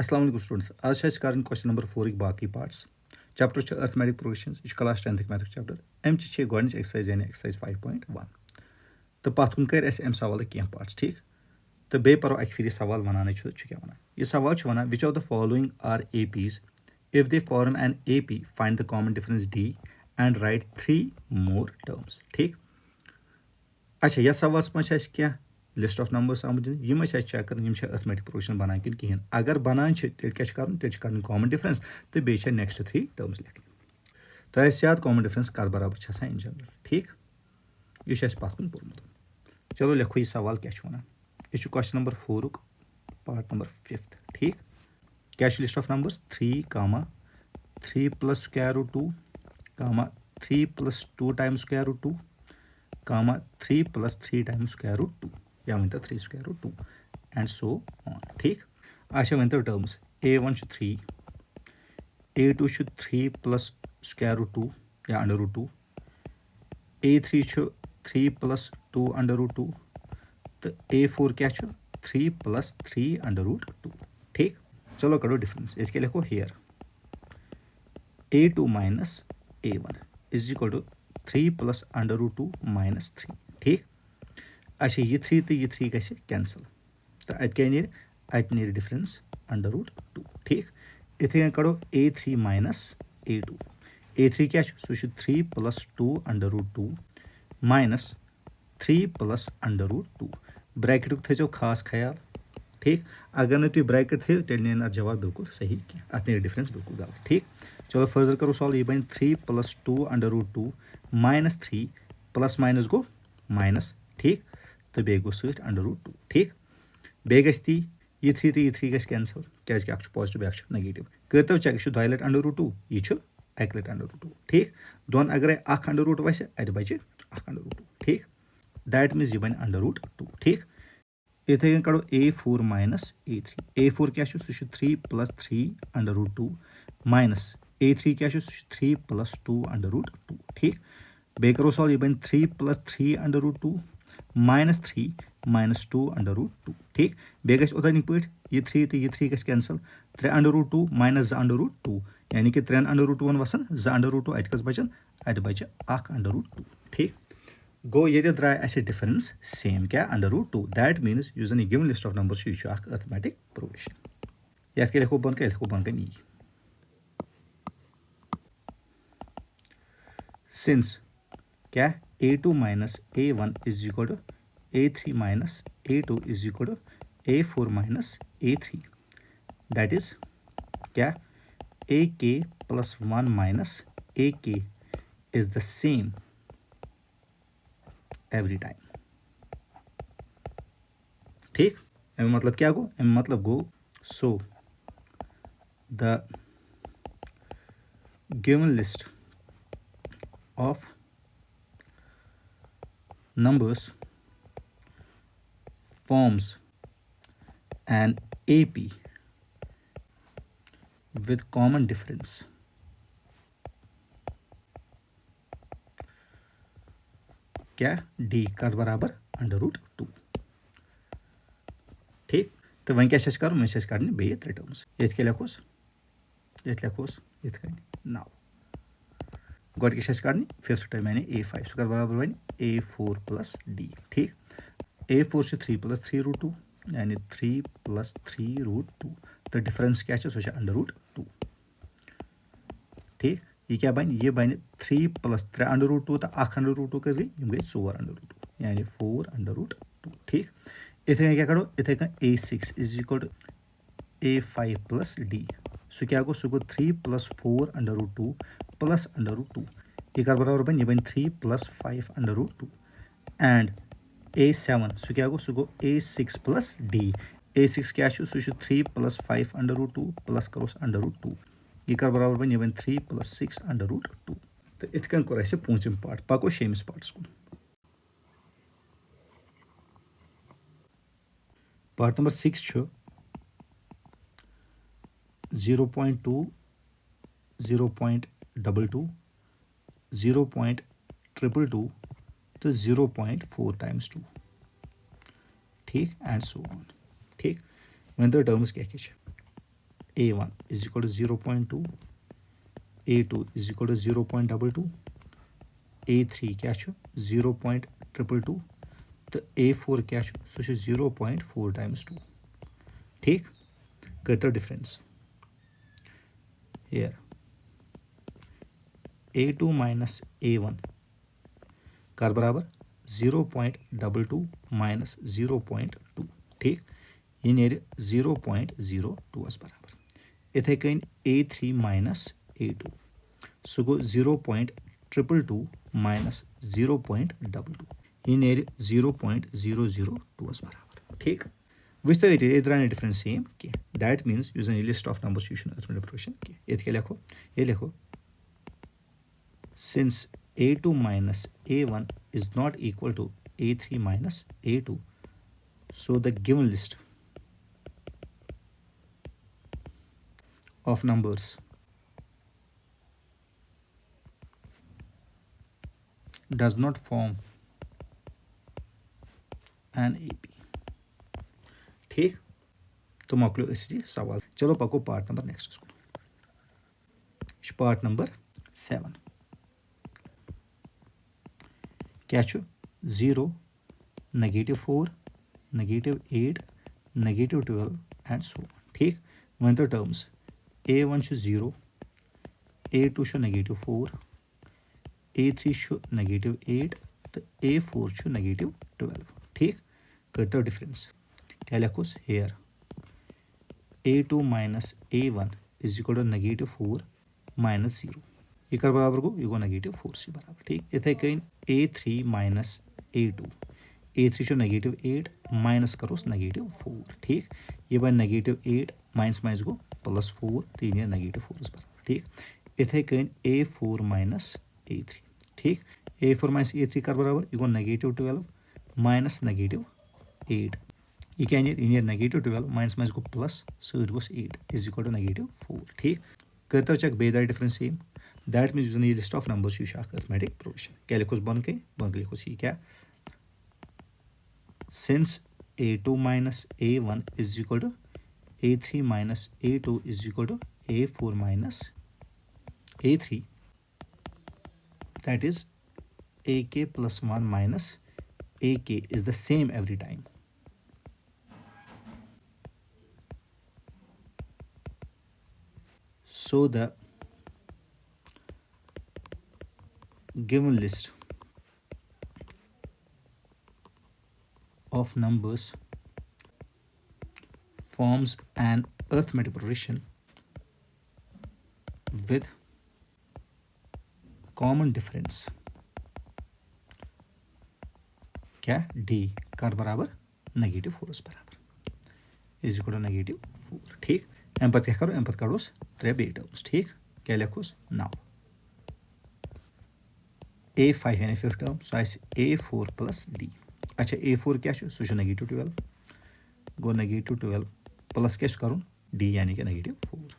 अस्सलाम वालेकुम स्टूडेंट्स आज छे करन क्वेश्चन नंबर 4 की बाकी पार्ट्स चैप्टर छ अर्थमेटिक प्रोग्रेशंस इच क्लास 10th मैथ चैप्टर एम चे गोडनिच एक्सरसाइज यानी एक्सरसाइज 5.1 तो पत कुन कर एम सवाल क्या पार्ट्स ठीक तो बे परो अक फिर सवाल वनाने क्या वना यह सवाल वना which of the following are APs if they form an AP find the common difference d and write 3 more terms ठीक अच्छा यह सवाल मह क्या लिस्ट ऑफ नंबर्स आम दिन यम चेक कर अर्थमेटिक प्रोग्रेशन बनान कि कहें अगर बनान कर कॉमन डिफरेंस तो बे नेक्स्ट 3 टर्म्स लिखन तो याद कॉमन डिफरेंस कर बराबर इन जनरल ठीक यह पत कुन पोर्मुत चलो लिखो यह सवाल क्या वना यह क्वेश्चन नंबर 4 पार्ट नंबर 5 ठीक क्या list of numbers 3 comma 3 plus square root 2 comma 3 plus 2 times square root 2 comma 3 plus 3 times square root 2 या वन 3 square root 2 and so on ठीक अच्छा वन terms a1 3 a2 3 plus square root 2 या under root 2 a3 3 plus 2 under root 2 तो a4 क्या 3 plus 3 under root 2 ठीक चलो करो डिफरेंस इसके लिखो here a2 minus a1 is equal to 3 plus under root 2 minus 3 ठीक अच्छा यह 3 तो यह 3 गि कैंसल तो अत नीर डिफरेंस अंडर रूट 2 ठीक इथे कड़ो a3 माइनस a2 a3 क्या सह 3 plus 2 under root 2 minus 3 plus under root 2 bracket थो खास ख्याल ठीक अगर न तुम ब्रैकेट थो तेल नी जवाब बिल्कुल सही क्या अत नीर डिफरेंस बिल्कुल गलत ठीक चलो फर्दर करो सॉल्व यह बन 3 plus 2 under root 2 minus 3 plus minus गो माइनस ठीक तो बे गो सत अंडर रूट 2 ठीक बे गि ती यह 3 तो यह 3 गि कैंसल क्या पॉजिटिव क्या नेगेटिव कर्तव चेक यह 2 लट अंडर रूट 2 यह 1 लट अंडर रूट 2 ठीक दोन अगर अख अंडर रूट वस अत बचे अख अंडर रूट 2 ठीक दैट मीन्स यह बन अंडर रूट 2 ठीक इथे कड़ो a4 माइनस a3 a4 क्या सह 3 plus 3 under root 2 minus a3 क्या सह 3 प्लस 2 अंडर रूट 2 ठीक बे करो सॉल्व यह बन 3 plus 3 under root 2 minus 3 minus 2 under root 2 ठीक बे गि ओथन पे यह 3 तो यह 3 गि cancel 3 under root 2 minus 2 under root 2 यानी कि 3 अंडर रूट 2 वसन 2 अंडर रूट 2 अत बचन अत बचे 1 अंडर रूट 2 ठीक गो ये द्राय अस डिफरेंस सेम क्या अंडर रूट 2 दैट मीन्स यह जन गिवन लिस्ट ऑफ नंबर्स यह अर्थमेटिक प्रोग्रेशन ये लिखो बन कन यी सिंस क्या a2 minus a1 is equal to a3 minus a2 is equal to a4 minus a3 that is क्या ak plus 1 minus ak is the same every time ठीक मतलब क्या गो मतलब गो so the given list of numbers forms an AP with common difference क्या D कर बराबर अंडर रूट 2 ठीक तो वन क्या कर वन कड़न बे 3 टर्म्स ये लिखोस नाउ गोट क्या कड़न फिफ्थ टर्म यानी a5 सह कर बराबर वन a4 प्लस d ठीक a4 3 प्लस 3 रूट 2 यानी 3 प्लस 3 रूट 2 तो डिफरेंस क्या सह अंडर रूट 2 ठीक यह क्या बन 3 प्लस 3 अंडर रूट 2 तो 1 अंडर रूट 2 कस गई 4 अंडर रूट 2 यानी 4 अंडर रूट 2 ठीक इथे क्या कड़ो इथे a6 is equal to a5 plus d सह क्या गो 3 plus 4 under root 2 plus under root 2 यह कर बराबर बन 3 plus 5 under root 2 and a7 सह क्या गो a6 प्लस d a6 क्या सह 3 प्लस 5 अंडर रूट 2 प्लस करोस अंडर रूट 2 यह कर बराबर बन 3 प्लस 6 अंडर रूट 2 तो इत कन कोर अस पूंचम पार्ट पको शेमिस पार्टस कुन पार्ट नंबर 6 0.2 0.22 0.222 तो 0.4 टाइम्स 2 ठीक एंड सो ऑन ठीक वन तो टर्म्स क्या A1 is equal to 0.2, A2 is equal to 0.22, A3 क्या छो 0.222 तो A4 क्या छो सो छो 0.4 times 2 ठीक कर difference here A2 minus A1 कर बराबर 0.22 minus 0.2 ठीक ये नेर 0.02 बराबर इथे कन A3 minus A2 सो गो 0.222 minus 0.22 ये नेर 0.002 बराबर ठीक वुच ये द्राय डिफरेंस सेम कह that means you list of numbers यू अर्थमेटिक प्रोग्रेशन कह ये लिखो ये लिखो since A2 minus A1 is not equal to A3 minus A2, so the given list of numbers does not form an AP. ठीक तो मकलो इसी सवाल चलो पको part number next part number 7 क्या 0 -4 -8 -12 and so on ठीक वन तो terms A1 0 A2 -4 A3 -8 तो A4 -12 ठीक कर तो डिफरेंस क्या लिखोस here A2 minus A1 is equal to -4 minus 0 ये कर बराबर गो ये गो -4 से बराबर ठीक इथे कहीं A3 minus A2 A3 -8 minus करोस -4 ठीक ये बन -8 माइनस गो +4 तीन -4 बराबर ठीक इथे कहीं A4 minus A3 ठीक A4 minus A3 कर बराबर ये गो -12 माइनस -8 ये क्या -12 माइनस गो प्लस सर गोस 8 इज इक्वल टू -4 ठीक करता चेक बेदा डिफरेंस सेम दैट मीन्स ये लिस्ट ऑफ नंबर्स यू अर्थमेटिक प्रोग्रेशन क्या लिखोस बन लिखोस ये क्या since A2 minus A1 is equal to A3 minus A2 is equal to A4 minus A3 that is AK plus 1 minus AK is the same every time. So the given list of numbers forms an arithmetic progression with common difference क्या D कर बराबर -4 बराबर is equal to -4 ठीक एम्पत क्या करो एम्पत करोस 3 बे terms ठीक क्या लिखोस now A5 यानी 5th term so A4 plus D अच्छा A4 क्या सो -12 गो -12 प्लस क्या करुन D यानी कि -4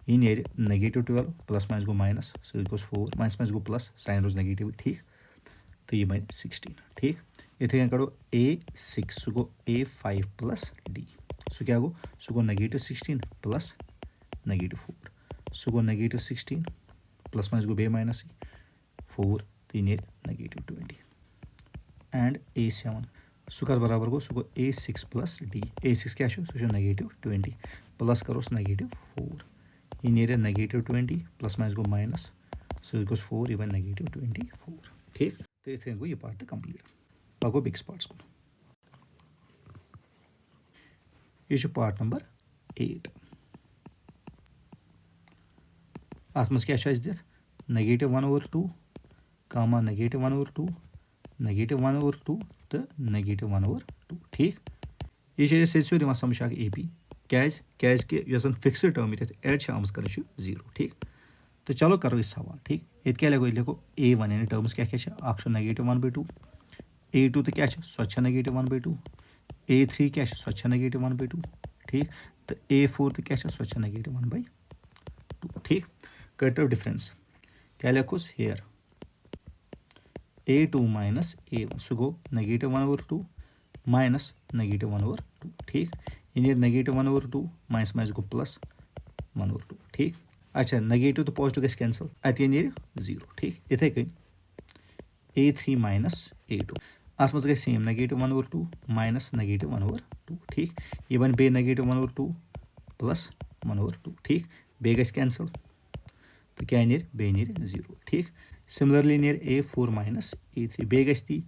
ये नेर -12 प्लस माइनस गो माइनस सो गोस 4 माइनस गो प्लस साइन रोज नेगेटिव ठीक तो ये बन 16 ठीक इथे करो A6 सो गो A5 प्लस D सो क्या गो सो गो -16 प्लस -4 सो गो -16 प्लस माइनस गो बे माइनस 4 तीन -20 एंड A7 सो कर बराबर गो सो गो A6 प्लस D A6 क्या सो -20 प्लस करोस -4 ये नेर -20 प्लस माइनस गो माइनस सो गोस 4 ये बन -24 ठीक तो इथे गो ये पार्ट कंप्लीट पगो बिग्स पार्ट्स को ये पार्ट नंबर 8 अत मज क्या दिथ -1/2 कामा -1/2 -1/2 तो -1/2 ठीक ये सिर्फ समझ AP क्या फिक्सड टर्म ये एड आम कर 0 ठीक तो चलो करो इस सवाल ठीक ये क्या लिखो A1 यानी टर्म्स क्या -1/2 A2 तो क्या सो -1/2 A3 क्या सो -1/2 ठीक तो A4 तो क्या सो -1/2 ठीक कर डिफरेंस क्या लिखोस हेयर A2 minus A1 सो गो -1/2 माइनस -1/2 ठीक ये नीर -1/2 माइनस गो +1/2 ठीक। अच्छा नेगेटिव तो पॉजिटिव गस कैंसल अत नीर 0 ठीक। इथे कन a3 माइनस a2 अत मज गई सेम -1/2 माइनस -1/2 ठीक। यह बन बे -1/2 +1/2 ठीक। बे गस कैंसल तो क्या नीर बे नीर 0 ठीक। सिमिलरली नीर a4 माइनस a3 बे गस ती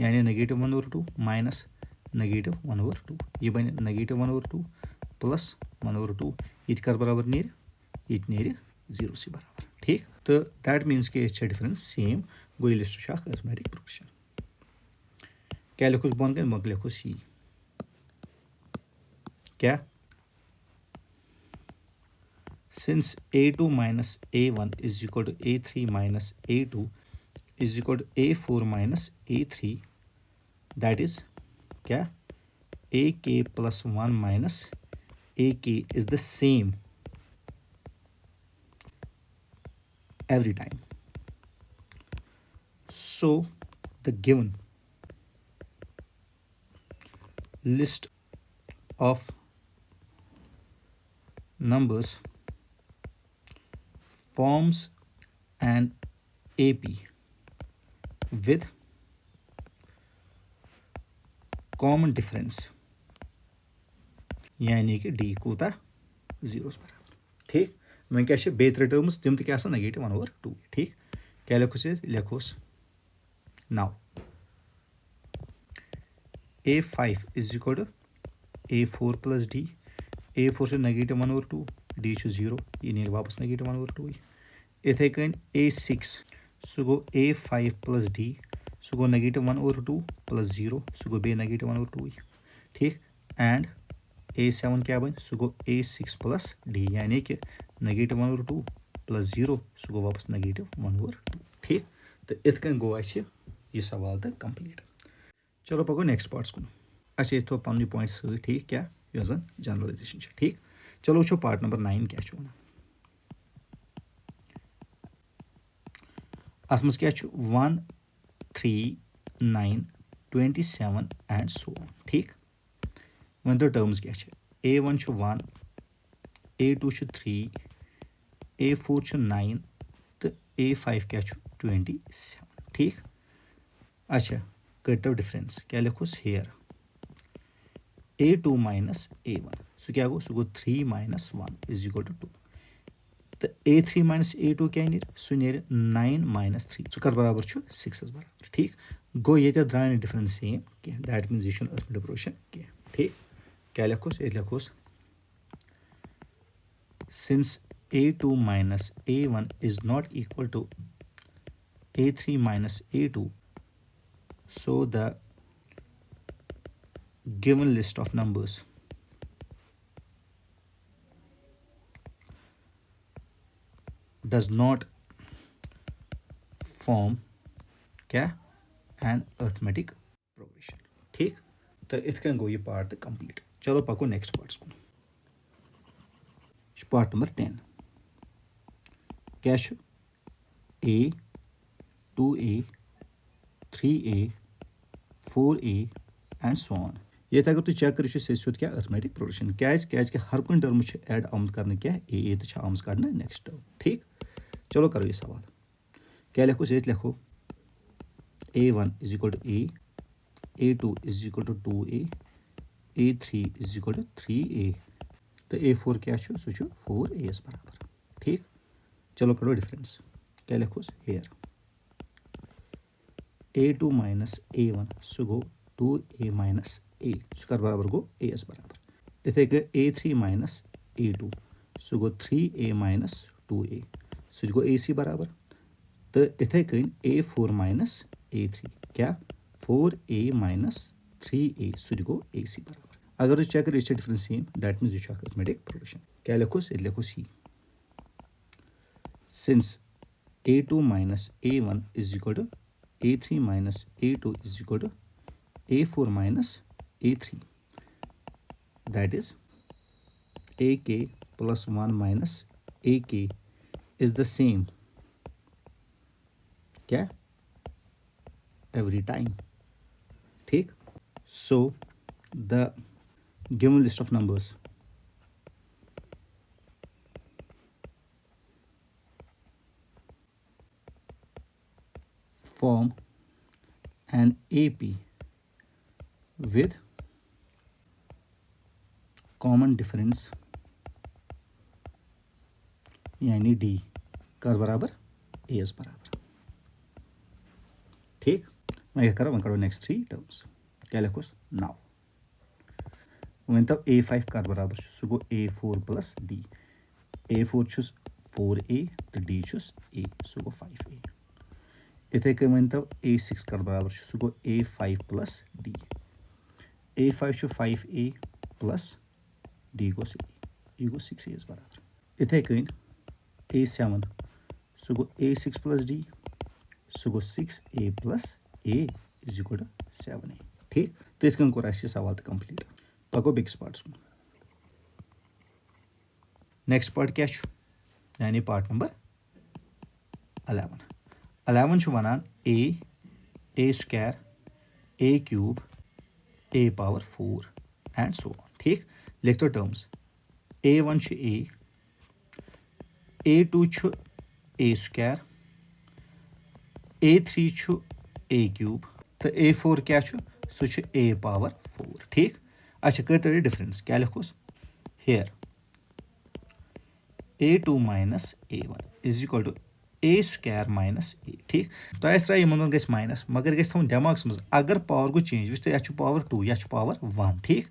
यानी -1/2 माइनस -1/2 यह बन -1/2 +1/2 ये कर बराबर नीर ये नीर 0 से बराबर ठीक। तो दैट मीन्स कि डिफरेंस सेम गो लिस्ट अर्थमेटिक प्रोग्रेशन क्या लिखुस बन कन बक लिखुस यी क्या since a2 minus a1 is equal to a3 minus a2 is equal to a4 minus a3 that is क्या ak plus 1 minus ak is the same every time. So the given list of numbers forms an AP with common difference यानी कि d कूता 0 बराबर ठीक। वह क्या बे त्रे terms तम तो क्या -1/2 ठीक। क्या लिखोस लिखोस now a5 is equal to a4 plus d a4 से -1/2 d 0 ये नीर वापस -1/2 इथे कन a6 सह गो a5 plus d सह गो -1/2 plus 0 सह गो बे -1/2 ठीक। एंड a7 क्या बन सह गो a6 plus d यानी कि -1/2 plus 0 सह गो वापस -1/2 ठीक। तो इत कन गो यह सवाल तो कंप्लीट। चलो पको नेक्स्ट पार्ट्स कुन अच्छा ये थो पन्नी पॉइंट सही ठीक क्या यह जन जनरलाइजेशन ठीक। चलो वो पार्ट नंबर 9 क्या वन अत मज क्या 1 3 9 27 एंड सो ऑन ठीक। वन तो टर्म्स क्या a1 1 a2 3 a4 9 तो a5 क्या 27 ठीक। अच्छा कटो डिफरेंस क्या लिखोस हेयर a2 माइनस a1 सो क्या गो सो गो 3 माइनस 1 इज इक्वल टू 2 तो a3 माइनस a2 क्या नीर सो नीर 9 माइनस 3 सो कर बराबर 6 बराबर ठीक। गो ये द्राय डिफरेंस सेम कह दैट मीन्स यह अर्थमेटिक प्रोग्रेशन कह ठीक। क्या लिखोस ये लिखोस since a2 minus a1 is not equal to a3 minus a2 so the given list of numbers does not form क्या an arithmetic progression ठीक। तो इत कन गो ये पार्ट कंप्लीट। चलो पको नेक्स्ट पार्ट्स को पार्ट नंबर 10 क्या a 2a 3a 4a and so on ये अगर तुम चेक करो सो क्या अर्थमेटिक प्रोग्रेशन क्या हर कुछ टर्म एड आमत कर क्या ए तो आमत कड़ नेक्स्ट टर्म ठीक। चलो करो ये सवाल क्या लिखो ये लिखो a1 is equal to a a2 is equal to 2a a3 is equal to 3a तो a4 क्या सो 4a बराबर ठीक। चलो करो डिफरेंस क्या लिखोस हेयर a2 माइनस a1 सो गो 2a माइनस a सो कर बराबर गो as बराबर इथे गो a3 माइनस a2 सो गो 3a माइनस 2a सो गो ac बराबर तो इथे कन a4 माइनस a3 क्या 4a माइनस 3a सो गो ac बराबर अगर चेक कर डिफरेंस सेम दैट मीन्स यह अर्थमेटिक प्रोग्रेशन क्या लिखोस ये लिखोस ही since a2 minus a1 is equal to a3 minus a2 is equal to a4 minus a3 that is ak plus 1 minus ak is the same क्या every time ठीक। so the given list of numbers form an AP with common difference यानी D कर बराबर AS बराबर ठीक मैं क्या करो वह नेक्स्ट 3 टर्म्स क्या लिखोस नाउ वन तब A5 कर बराबर सह गो A4 plus D A4 4A तो D A सह गो 5A इथे कन वन तब A6 कर बराबर सह गो A5 plus D A5 5A plus D go A go 6A बराबर इथे कन A7 सह गो A6 प्लस D सह गो 6A plus A is equal to 7A ठीक तो इस कन कोर सवाल तो कंप्लीट पको बिक्स पार्ट्स कुन नेक्स्ट पार्ट क्या यानी part number 11 वनान A square A cube A power 4 and so on ठीक लिख तो terms A1 A A2 A square A3 A cube तो A4 क्या सह A पावर 4 ठीक अच्छा कर डिफरेंस क्या लिखोस here A2 minus A1 is equal to A square minus A ठीक तो इन गई माइनस मगर गई दिमाग मज अगर पावर गो चेंज वो यह पावर 2 यह पावर 1 ठीक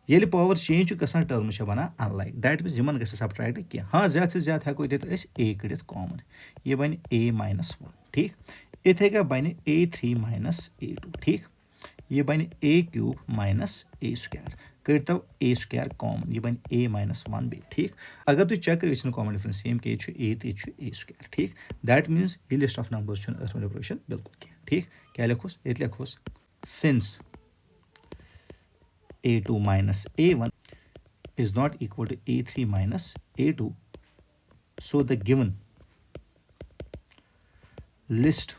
ये पावर चेंज गसान टर्म बनान unlike that means in subtract क्या हाँ ज्यादा से ज्यादा हेको दित A कड़ित कॉमन यह बन A माइनस 1 ठीक इथे क्या बन A3 माइनस A2 ठीक यह बन A cube minus A square कर तब A स्क्वायर कॉमन यह बन A माइनस 1B ठीक अगर तुम चेक करो कॉमन डिफरेंस सेम कि A तो A स्क्वायर ठीक दैट मीन्स ये लिस्ट ऑफ नंबर्स प्रोशन बिल्कुल क्या ठीक क्या लिखोस ये लिखोस since A2 minus A1 is not equal to A3 minus A2, so the given list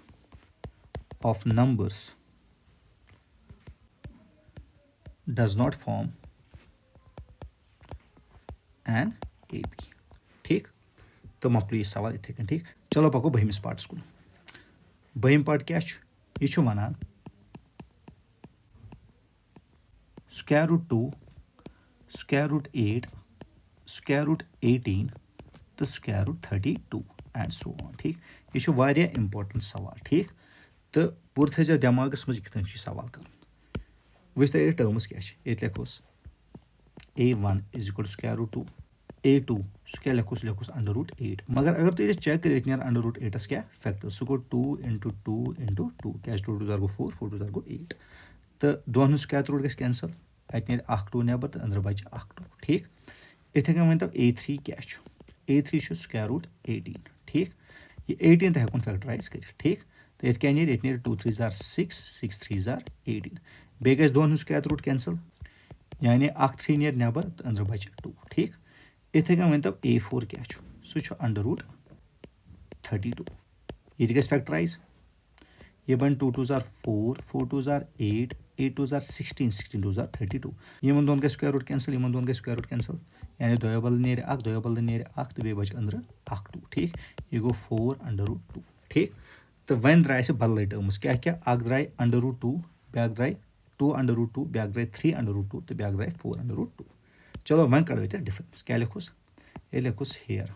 of numbers does not form an AP ठीक तो मकलू यह सवाल इथे कन ठीक चलो पको बहमिस पार्टस कुन बहम पार्ट क्या यह वनान square root 2 square root 8 square root 18 तो square root 32 and so on ठीक यह वारिया इंपॉर्टेंट सवाल ठीक तो पूर थे दिमागस मज कितन सवाल कर वुच ये टर्म्स क्या ये लिखोस A1 is equal to square root 2 A2 क्या लिखोस अंडर रूट 8 मगर अगर तो ये चेक कर अंडर रूट 8 क्या फैक्टर सह गो 2 इंटू 2 इंटू 2 क्या 2 2 जार गो 4 4 2 जार गो 8 तो दोन स्क्वायर रूट गस कैंसल अत नीर 2 नबर तो अंदर बच 2 ठीक इथे कन वन तब A3 क्या A3 स्क्वायर रूट 18 ठीक ये 18 तो हेकुन फैक्टराइज कर ठीक तो ये क्या नीर 2 3 जार 6 6 3 जार 18 बे गस दोन स्क्वायर रूट कैंसल यानी 3 नीर नबर तो अंदर बच 2 ठीक इथे कन वन तब A4 क्या सह अंडर रूट 32 ये गस फैक्टराइज ये बन 2 2 जार 4 4 2 जार 8 8 2 जार 16 16 2 जार 32 इन दोन गई स्क्वायर रूट कैंसल इन दोन गई स्क्वायर रूट कैंसल यानी दो बल नीर तो बे बच अंदर 2 ठीक यह गो 4 अंडर रूट 2 ठीक तो वन द्राय बदल टर्म्स क्या क्या द्राय अंडर रूट 2 ब्याक द्राय 2 अंडर रूट 2 ब्याक द्राय 3 अंडर रूट 2 तो ब्याक द्राय 4 अंडर रूट 2 चलो वन कड़ो ये डिफरेंस क्या लिखोस ये लिखोस here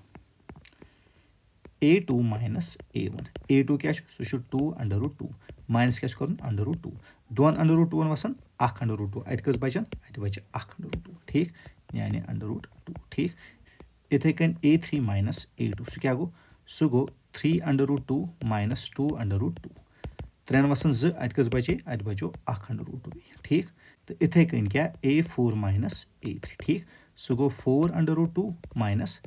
A2 minus A1 A2 क्या सह 2 अंडर रूट 2 माइनस क्या कर अंडर रूट 2 दोन अंडर रूट 2 वसन अंडर रूट 2 अत कस बचन अत बच अंडर रूट 2 ठीक यानी अंडर रूट 2 ठीक इथे कन A3 माइनस A2 सह गो सह गो 3 under root 2 minus 2 under root 2 3 वसन 2 अत कस बचे अत बचो अंडर रूट 2 ठीक तो इथे कन क्या A4 माइनस A3 ठीक सह गो 4 under root 2 minus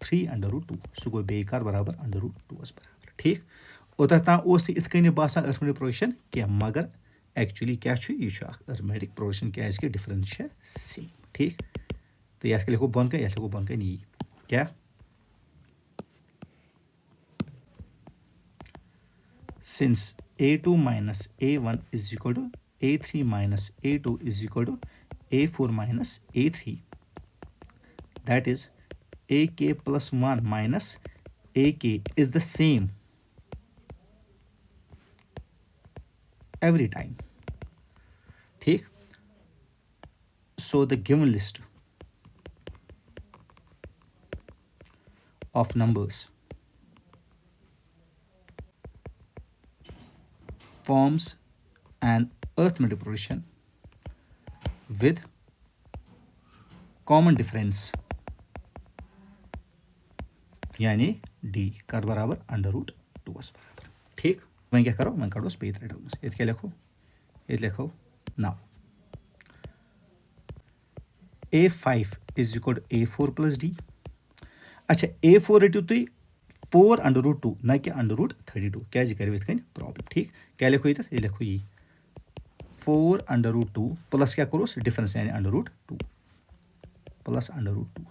3 under root 2 सह गो बेकार बराबर अंडर रूट 2 बराबर ठीक ओत तान इत कन बासान अर्थमेटिक प्रोग्रेशन क्या मगर एक्चुअली क्या यह अर्थमेटिक प्रोग्रेशन क्या डिफरेंस सेम ठीक तो यह लिखो बन कन लिखो बन कन यी क्या since A2 minus A1 is equal to A3 minus A2 is equal to A4 minus A3, that is AK plus 1 minus AK is the same every time. ठीक. So the given list of numbers forms an arithmetic progression with common difference, यानी d कर बराबर √2 बराबर. ठीक. वहीं क्या करो, वहीं करो स्पेस रेड ये क्या लिखो, ये लिखो now A5 is equal to A4 plus D. अच्छा A4 रटो तुम 4√2 ना कि √32 क्या करो इत प्रॉब्लम. ठीक. क्या लिखो ये लिखो ये 4√2 प्लस क्या करो डिफरेंस यानी √2 प्लस √2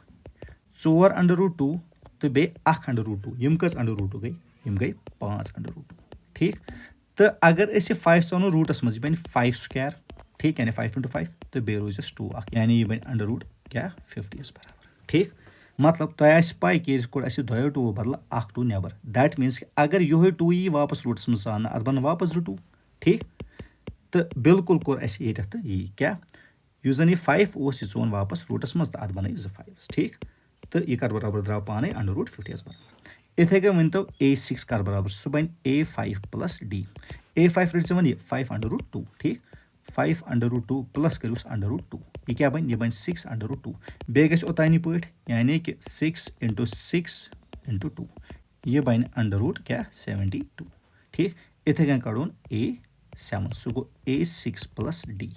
4√2 तो बे 1√2 यम कस √2 गई, यम गई 5√2. ठीक. तो अगर ऐसे 5 सो रूटस मज बन 5 स्क्वायर. ठीक. यानी 5 × 5 तो बे रोज 2 यानी यह बन √ क्या 50 बराबर. ठीक. मतलब तुम पाई कि दोयो 2 बदल 1 2 नबर. दैट मीन्स कि अगर यो 2 यी वापस रूटस मज आना अत बन वापस 2. ठीक. तो बिल्कुल कोर ये यी क्या युस जन 5 ओस यह चोन वापस रूटस मज तो अत बन 2 5. ठीक. तो यह कर बराबर द्राव पाने √ 50 बराबर. इथे कन वन तो A6 कर बराबर सह बन A5 प्लस D. A5 रट वन 5√2. ठीक. 5√2 प्लस करूस √2 यह क्या बन, यह बन 6√2. बे गस ओतानी पट यानी कि 6 × 6 × 2 यह बन √ क्या 72. ठीक. इथे कन कड़ोन A7 सह गो A6 प्लस D.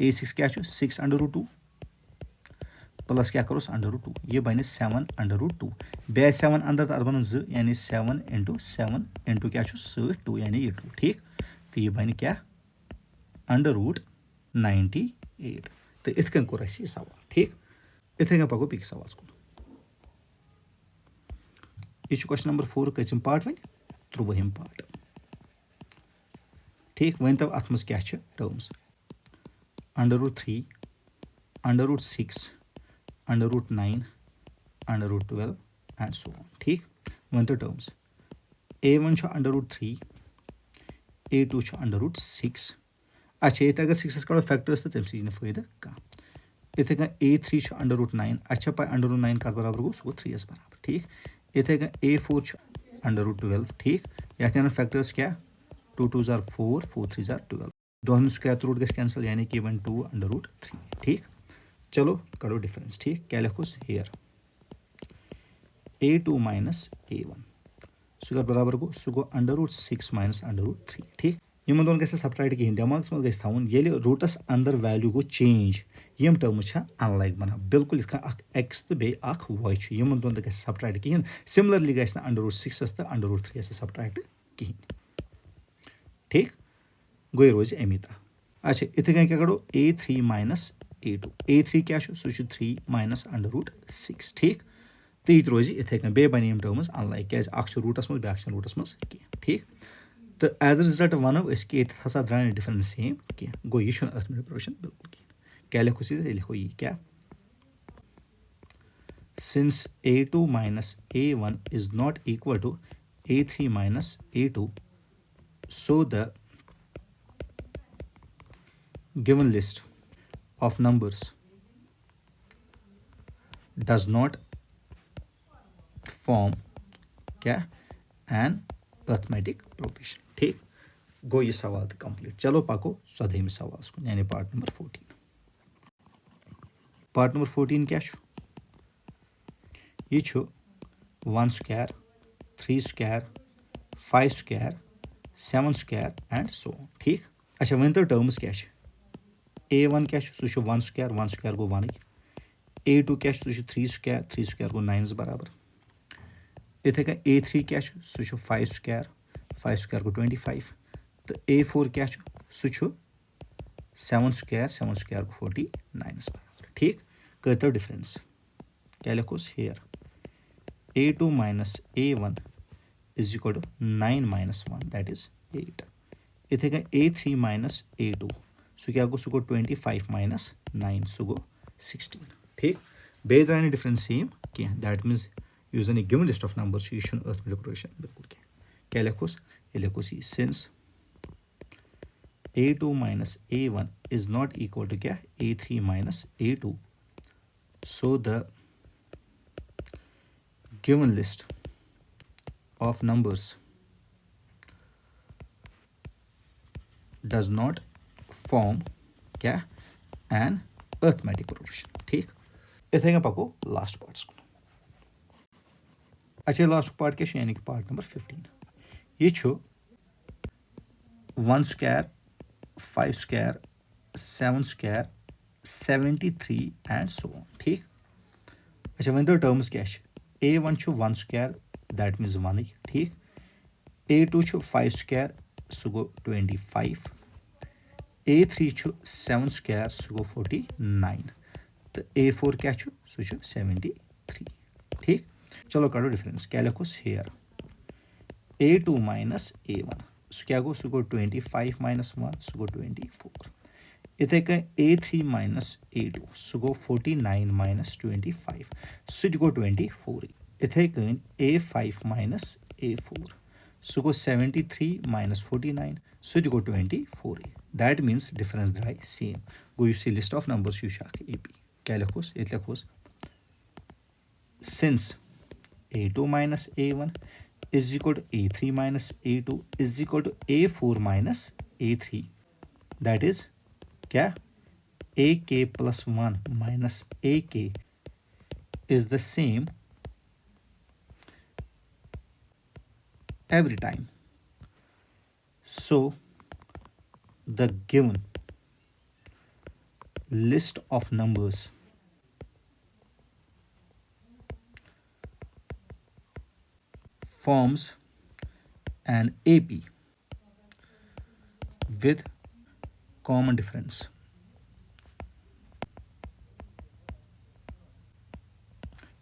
A6 क्या 6√2 प्लस क्या करोस √2 ये बन 7√2. बे 7 अंदर तो बन 2 यानी 7 × 7 × क्या 2 यानी ये 2. ठीक. तो यह बन क्या √98. तो इत कन कोर यह सवाल. ठीक. इथे कन पको बेक सवाल कुन. यह क्वेश्चन नंबर 4 कम पार्ट वन 30 पार्ट. ठीक. वन तो अत मज क्या टर्म्स √3 √6 √9 √12 and so on. ठीक. वन तो टर्म्स A1 √3 A2 √6. अच्छा ये अगर 6 कड़ो फैक्टर्स तो तम सी फायदा कह. इथे कन A3 √9. अच्छा पाई √9 कर बराबर गो सह गो 3 बराबर. ठीक. इथे कन A4 √12. ठीक. ये फैक्टर्स क्या 2 2 जार 4 4 3 जार 12. दोनों स्क्वायर रूट गस कैंसिल यानी कि 1 2 √3. ठीक. चलो करो डिफरेंस. ठीक. क्या लिखोस हेयर A2 माइनस A1 सह बराबर गो सह गो √6 माइनस √3. ठीक. यमन दोन गस सब्ट्रैक्ट कहीं दिमाग मज गस थवन ये रूटस अंदर वैल्यू गो चेंज यम टर्म्स अनलाइक बना बिल्कुल x तो बे y यमन दोन गस सब्ट्रैक्ट कहीं. सिमिलरली गस √6 तो √3 सब्ट्रैक्ट कहीं. ठीक. गई रोज अमिता. अच्छा इथे कन क्या करो A3 माइनस A2. A3 क्या सह 3 माइनस √6. ठीक. तो यह रोज इथे कन बे बन टर्म्स अनलाइक क्या रूटस मज ब्या रूटस मज कह. ठीक. तो एज अ रिजल्ट वनो कि हसा द्राय डिफरेंस सेम कह. गो यह अर्थमेटिक प्रोग्रेशन बिल्कुल कह. क्या लिखो ये लिखो ये क्या since A2 minus A1 is not equal to A3 minus A2 so the given list of numbers does not form क्या an arithmetic progression. ठीक. गो ये सवाल तो कंप्लीट. चलो पाको 14 सवाल को यानी पार्ट नंबर 14. पार्ट नंबर 14 क्या यह 1 square 3 square 5 square 7 square and so on. ठीक. अच्छा वन तो टर्म्स क्या A1 क्या सह 1 स्क्वायर गो 1. A2 क्या सह 3 स्क्वायर गो 9 बराबर. इथे कन A3 क्या सह 5 स्क्वायर गो 25. तो A4 क्या सह 7 स्क्वायर गो 49 बराबर. ठीक. कर डिफरेंस. क्या लिखोस here A2 minus A1 is equal to 9 minus 1 that is 8. इथे कन A3 माइनस A2 सो क्या गो सो गो 25 माइनस 9 सो गो 16 ठीक बे द्राय डिफरेंस सेम कह दैट मीन्स यू जन गिवन लिस्ट ऑफ नंबर्स यह अर्थमेटिक प्रोग्रेशन बिल्कुल क्या लिखोस ये लिखोस ये since a2 minus a1 is not equal to क्या a3 minus a2 so the given list of numbers does not form क्या an arithmetic progression ठीक इथे क्या पको लास्ट पार्ट्स को अच्छा लास्ट पार्ट क्या यानी कि पार्ट नंबर 15 ये छो 1 square 5 square 7 square 73 and so on ठीक अच्छा वन तो टर्म्स क्या a1 छो 1 square that means 1 ठीक a2 छो 5 square सो गो 25 a3 छो 7 square सो गो 49 तो a4 क्या छो सो छो 73 ठीक चलो करो डिफरेंस क्या लिखोस हेयर a2 minus a1 सो क्या गो सो गो 25 minus 1 सो गो 24 इथे कह a3 minus a2 सो गो 49 minus 25 सो गो 24 इथे कह a5 minus a4 सो गो 73 minus 49 सो गो 24 दैट मीन्स डिफरेंस द्राय सेम गो you see list of numbers यू शाख AP क्या लिखोस ये लिखोस since a2 minus a1 is equal to a3 minus a2 is equal to a4 minus a3 that is क्या ak plus 1 minus ak is the same every time so the given list of numbers forms an AP with common difference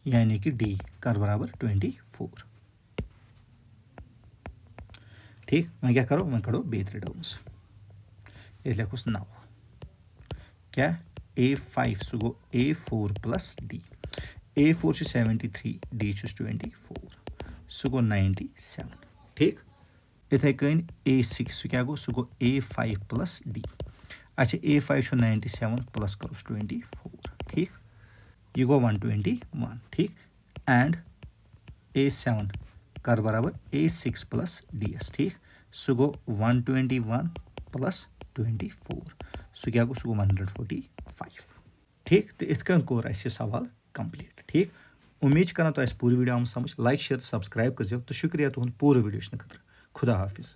यानी कि D कर बराबर 24 ठीक मैं क्या करो मैं करो बेहतर टर्म्स ये लिखोस 9 क्या a5 सो गो a4 प्लस D a4 से 73 D 24 सो गो 97 ठीक इथे कन a6 सो क्या गो सो गो a5 प्लस D अच्छा a5 छो 97 प्लस करो 24 ठीक ये गो 121 ठीक एंड a7 कर बराबर a6 प्लस ds ठीक सो गो 121 प्लस 24 सो क्या गो सो गो 145 ठीक तो इत कन कोर ऐसे सवाल कंप्लीट ठीक उम्मीद करना तो पूरी वीडियो आम समझ लाइक शेयर सब्सक्राइब कर तो शुक्रिया तुहद पूरे वीडियो खतर खुदा हाफिज।